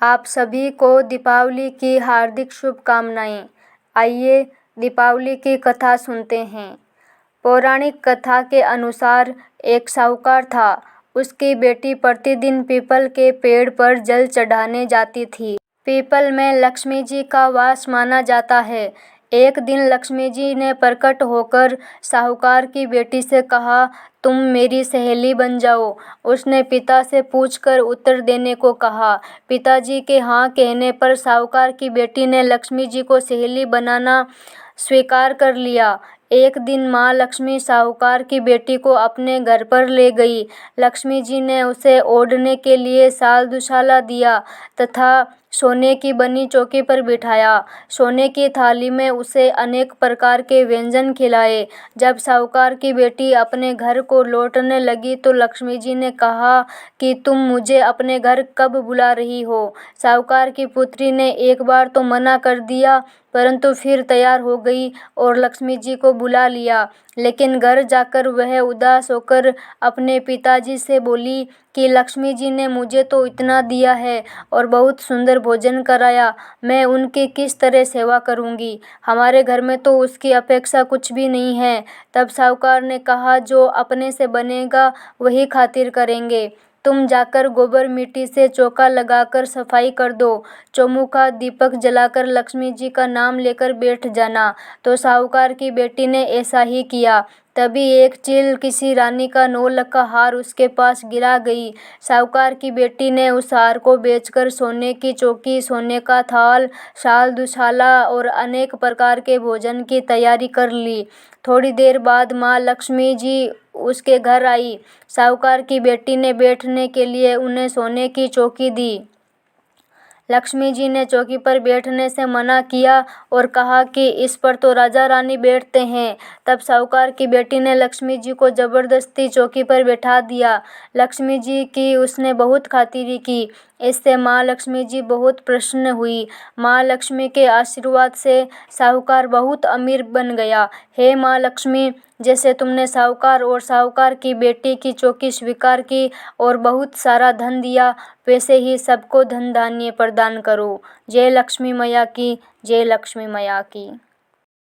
आप सभी को दीपावली की हार्दिक शुभकामनाएं। आइए दीपावली की कथा सुनते हैं। पौराणिक कथा के अनुसार एक साहूकार था। उसकी बेटी प्रतिदिन पीपल के पेड़ पर जल चढ़ाने जाती थी। पीपल में लक्ष्मी जी का वास माना जाता है। एक दिन लक्ष्मी जी ने प्रकट होकर साहूकार की बेटी से कहा, तुम मेरी सहेली बन जाओ। उसने पिता से पूछकर उत्तर देने को कहा। पिताजी के हाँ कहने पर साहूकार की बेटी ने लक्ष्मी जी को सहेली बनाना स्वीकार कर लिया। एक दिन माँ लक्ष्मी साहूकार की बेटी को अपने घर पर ले गई। लक्ष्मी जी ने उसे ओढ़ने के लिए शाल दुशाला दिया तथा सोने की बनी चौकी पर बिठाया। सोने की थाली में उसे अनेक प्रकार के व्यंजन खिलाए। जब साहूकार की बेटी अपने घर को लौटने लगी तो लक्ष्मी जी ने कहा कि तुम मुझे अपने घर कब बुला रही हो। साहूकार की पुत्री ने एक बार तो मना कर दिया, परंतु फिर तैयार हो गई और लक्ष्मी जी को बुला लिया। लेकिन घर जाकर वह उदास होकर अपने पिताजी से बोली कि लक्ष्मी जी ने मुझे तो इतना दिया है और बहुत सुंदर भोजन कराया, मैं उनकी किस तरह सेवा करूंगी। हमारे घर में तो उसकी अपेक्षा कुछ भी नहीं है। तब साहूकार ने कहा, जो अपने से बनेगा वही खातिर करेंगे। तुम जाकर गोबर मिट्टी से चौका लगाकर सफाई कर दो। चौमुखा दीपक जलाकर लक्ष्मी जी का नाम लेकर बैठ जाना। तो साहूकार की बेटी ने ऐसा ही किया। तभी एक चील किसी रानी का 9 लाख का हार उसके पास गिरा गई। साहूकार की बेटी ने उस हार को बेचकर सोने की चौकी, सोने का थाल, शाल दुशाला और अनेक प्रकार के भोजन की तैयारी कर ली। थोड़ी देर बाद माँ लक्ष्मी जी उसके घर आई। साहूकार की बेटी ने बैठने के लिए उन्हें सोने की चौकी दी। लक्ष्मी जी ने चौकी पर बैठने से मना किया और कहा कि इस पर तो राजा रानी बैठते हैं। तब साहूकार की बेटी ने लक्ष्मी जी को जबरदस्ती चौकी पर बैठा दिया। लक्ष्मी जी की उसने बहुत खातिरी की। इससे माँ लक्ष्मी जी बहुत प्रसन्न हुई। माँ लक्ष्मी के आशीर्वाद से साहूकार बहुत अमीर बन गया। हे माँ लक्ष्मी, जैसे तुमने साहूकार और साहूकार की बेटी की चौकी स्वीकार की और बहुत सारा धन दिया, वैसे ही सबको धन धान्य प्रदान करो। जय लक्ष्मी मैया की, जय लक्ष्मी मैया की।